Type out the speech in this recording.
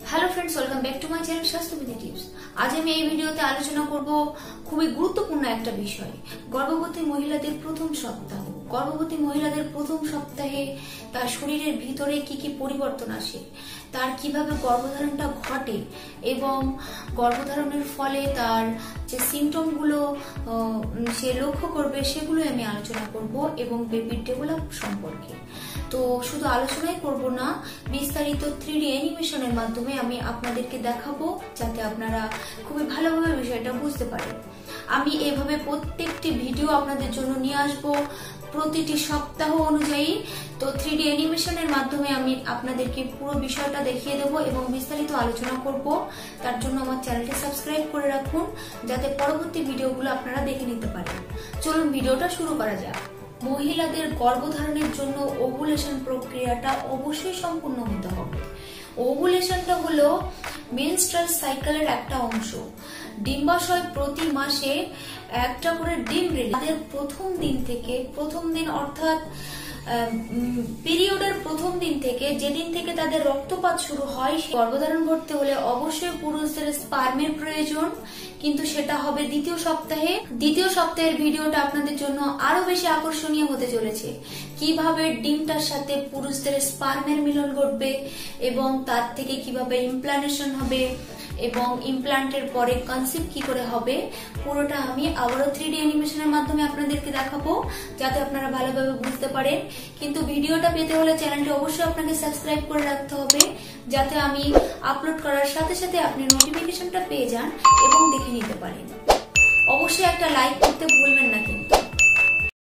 Hello friends, welcome back to my channel স্বাস্থ্যবিধি tips. আজ আমি এই ভিডিওতে আলোচনা করব খুবই গুরুত্বপূর্ণ একটা বিষয়, গর্ভবতী মহিলাদের প্রথম সপ্তাহ। গর্ভবতী মহিলাদের প্রথম সপ্তাহে তার শরীরের ভিতরে কি কি পরিবর্তন আসে, তার কিভাবে গর্ভধারণটা ঘটে এবং গর্ভধারণের ফলে তার যে সিমটমগুলো সে লক্ষ্য করবে সেগুলো আমি আলোচনা করব এবং বেবির ডেভেলপ সম্পর্কে। তো শুধু আলোচনাই করব না, বিস্তারিত 3D অ্যানিমেশনের মাধ্যমে আমি আপনাদেরকে দেখাবো যাতে আপনারা খুবই ভালোভাবে বিষয়টা বুঝতে পারেন। আমি এভাবে প্রত্যেকটি ভিডিও আপনাদের জন্য নিয়ে আসবো প্রতিটি সপ্তাহ অনুযায়ী। তো 3D অ্যানিমেশনের মাধ্যমে আমি আপনাদেরকে পুরো বিষয়টা দেখিয়ে দেবো এবং বিস্তারিত আলোচনা করব। তার জন্য আমার চ্যানেলটি সাবস্ক্রাইব করে রাখুন যাতে পরবর্তী ভিডিওগুলো আপনারা দেখে নিতে পারেন। চলুন ভিডিওটা শুরু করা যাক। মহিলাদের গর্ভধারণের জন্য ওভুলেশন প্রক্রিয়াটা অবশ্যই সম্পূর্ণ হতে হবে। ওভুলেশনটা হলো মেনস্ট্রাল সাইকেলের একটা অংশ। ডিম্বাশয় প্রতি মাসে একটা করে ডিম রিলিজ। প্রথম দিন অর্থাৎ পিরিয়ডের প্রথম দিন থেকে, যেদিন থেকে তাদের রক্তপাত শুরু হয়, গর্ভধারণ করতে হলে অবশ্যই পুরুষদের স্পার্মের প্রয়োজন, কিন্তু সেটা হবে দ্বিতীয় সপ্তাহে। দ্বিতীয় সপ্তাহের ভিডিওটা আপনাদের জন্য আরো বেশি আকর্ষণীয় হতে চলেছে। কিভাবে ডিমটার সাথে পুরুষদের স্পার্মের মিলন ঘটবে এবং তার থেকে কিভাবে ইমপ্লান্টেশন হবে এবং ইমপ্লান্টের পরে কনসিভ কি করে হবে, পুরোটা আমি আবারও 3D অ্যানিমেশনের মাধ্যমে আপনাদেরকে দেখাবো যাতে আপনারা ভালোভাবে বুঝতে পারেন। কিন্তু ভিডিওটা পেতে হলে চ্যানেলটি অবশ্যই আপনাকে সাবস্ক্রাইব করে রাখতে হবে যাতে আমি আপলোড করার সাথে সাথে আপনি নোটিফিকেশনটা পেয়ে যান এবং দেখে নিতে পারেন। অবশ্যই একটা লাইক করতে ভুলবেন না কিন্তু।